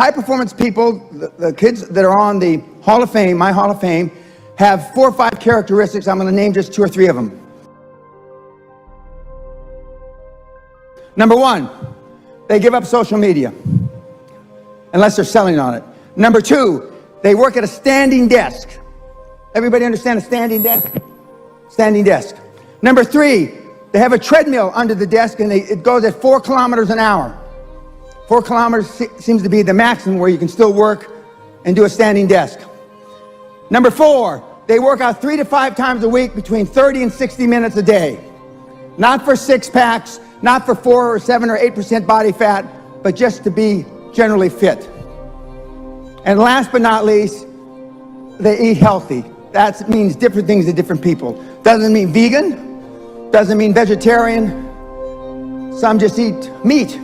high performance people, the kids that are on the Hall of Fame, my Hall of Fame, have 4 or 5 characteristics. I'm going to name just 2 or 3 of them. Number 1, they give up social media, unless they're selling on it. Number 2, they work at a standing desk. Everybody understand a standing desk? Standing desk. Number 3, they have a treadmill under the desk, and it goes at 4 kilometers an hour. 4 kilometers seems to be the maximum where you can still work and do a standing desk. Number 4, they work out 3 to 5 times a week, between 30 and 60 minutes a day. Not for 6 packs, not for 4 or 7 or 8% body fat, but just to be generally fit. And last but not least, they eat healthy. That means different things to different people. Doesn't mean vegan, doesn't mean vegetarian. Some just eat meat.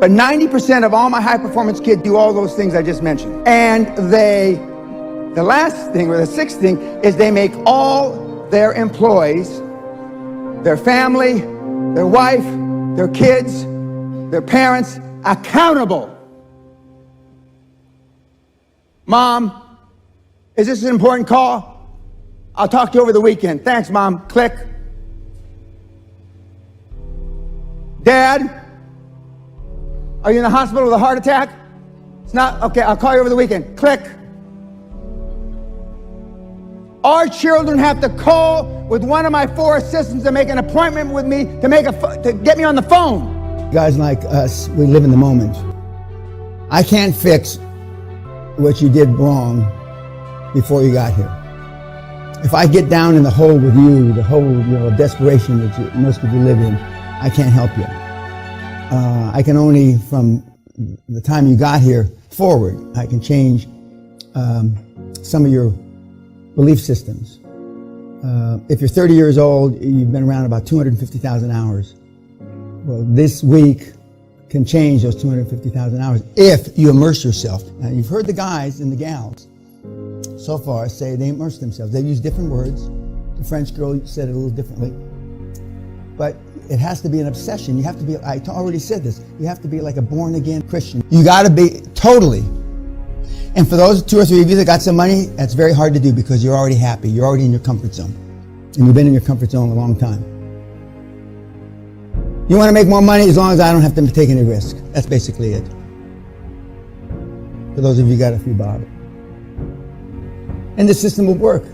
But 90% of all my high performance kids do all those things I just mentioned. And the last thing, or the 6th thing, is they make all their employees, their family, their wife, their kids, their parents, accountable. Mom, is this an important call? I'll talk to you over the weekend. Thanks, Mom. Click. Dad, are you in the hospital with a heart attack? It's not? Okay, I'll call you over the weekend. Click. Our children have to call with one of my 4 assistants to make an appointment with me to get me on the phone. Guys like us, we live in the moment. I can't fix what you did wrong before you got here. If I get down in the hole with you, the hole, desperation that most people live in, I can't help you. I can only, from the time you got here forward, I can change some of your belief systems. If you're 30 years old, you've been around about 250,000 hours. Well, this week can change those 250,000 hours if you immerse yourself. Now, you've heard the guys and the gals so far say they immerse themselves. They use different words. The French girl said it a little differently. But it has to be an obsession. You have to be, I already said this, you have to be like a born-again Christian. You got to be totally. And for those 2 or 3 of you that got some money, that's very hard to do because you're already happy. You're already in your comfort zone. And you've been in your comfort zone a long time. You want to make more money as long as I don't have to take any risk. That's basically it. For those of you who got a few bob. And the system will work.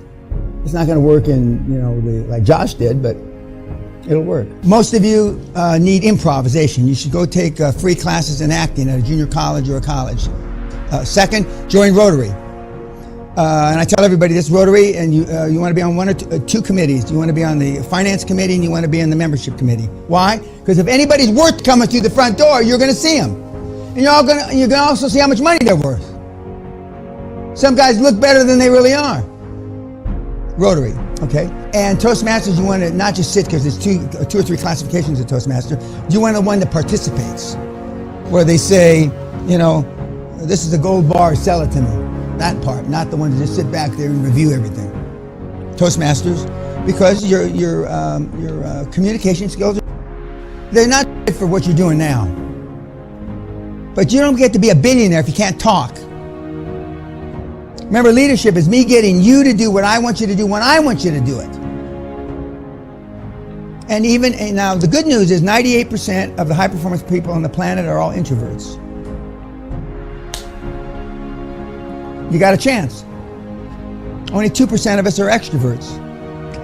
It's not going to work in, like Josh did, but it'll work. Most of you need improvisation. You should go take free classes in acting at a junior college or a college. Second, join Rotary. And I tell everybody this, Rotary, and you want to be on 1 or 2 committees. You want to be on the finance committee and you want to be on the membership committee. Why? Because if anybody's worth coming through the front door, you're going to see them. And you're going to also see how much money they're worth. Some guys look better than they really are. Rotary, okay? And Toastmasters, you want to not just sit, because there's 2 or 3 classifications of Toastmaster. You want the one that participates, where they say, this is a gold bar, sell it to me. That part, not the one to just sit back there and review everything. Toastmasters, because your communication skills, they're not for what you're doing now. But you don't get to be a billionaire if you can't talk. Remember, leadership is me getting you to do what I want you to do when I want you to do it. And now the good news is 98% of the high performance people on the planet are all introverts. You got a chance. Only 2% of us are extroverts.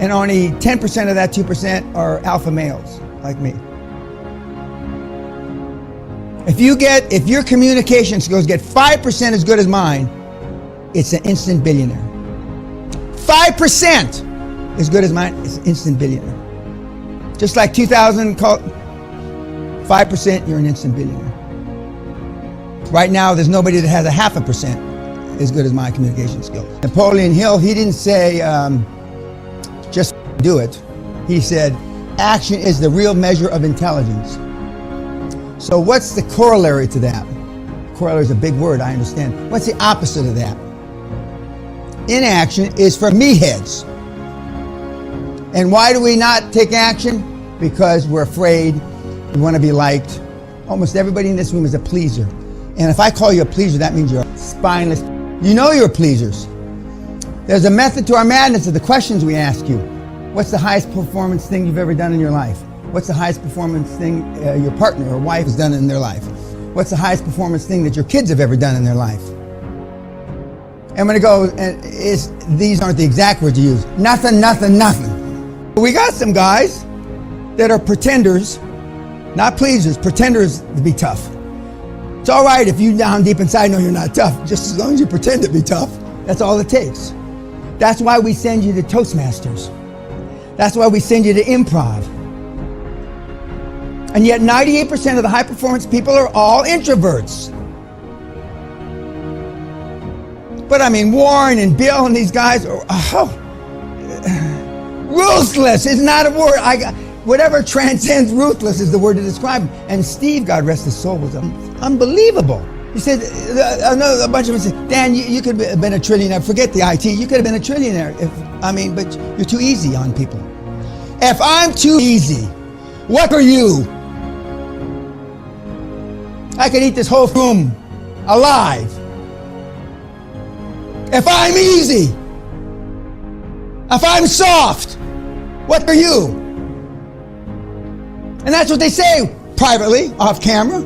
And only 10% of that 2% are alpha males, like me. If your communication skills get 5% as good as mine, it's an instant billionaire. 5% as good as mine, it's an instant billionaire. Just like 2000, 5%, you're an instant billionaire. Right now, there's nobody that has a 0.5% as good as my communication skills. Napoleon Hill, he didn't say, just do it. He said, action is the real measure of intelligence. So what's the corollary to that? Corollary is a big word, I understand. What's the opposite of that? Inaction is for meatheads. And why do we not take action? Because we're afraid, we want to be liked, Almost everybody in this room is a pleaser. And if I call you a pleaser, that means you're spineless. You know you're pleasers. There's a method to our madness of the questions we ask you. What's the highest performance thing you've ever done in your life? What's the highest performance thing your partner or wife has done in their life? What's the highest performance thing that your kids have ever done in their life? And when it goes, these aren't the exact words you use. Nothing, nothing, nothing. We got some guys that are pretenders, not pleasers, pretenders to be tough. It's all right if you down deep inside know you're not tough, just as long as you pretend to be tough. That's all it takes. That's why we send you to Toastmasters. That's why we send you to improv. And yet 98% of the high performance people are all introverts. But I mean, Warren and Bill and these guys are ruthless is not a word. Whatever transcends ruthless is the word to describe him. And Steve, God rest his soul, was unbelievable. He said, a bunch of them said, Dan, you could have been a trillionaire. Forget the IT. You could have been a trillionaire. But you're too easy on people. If I'm too easy, what are you? I could eat this whole room alive. If I'm easy, if I'm soft, what are you? And that's what they say privately, off camera.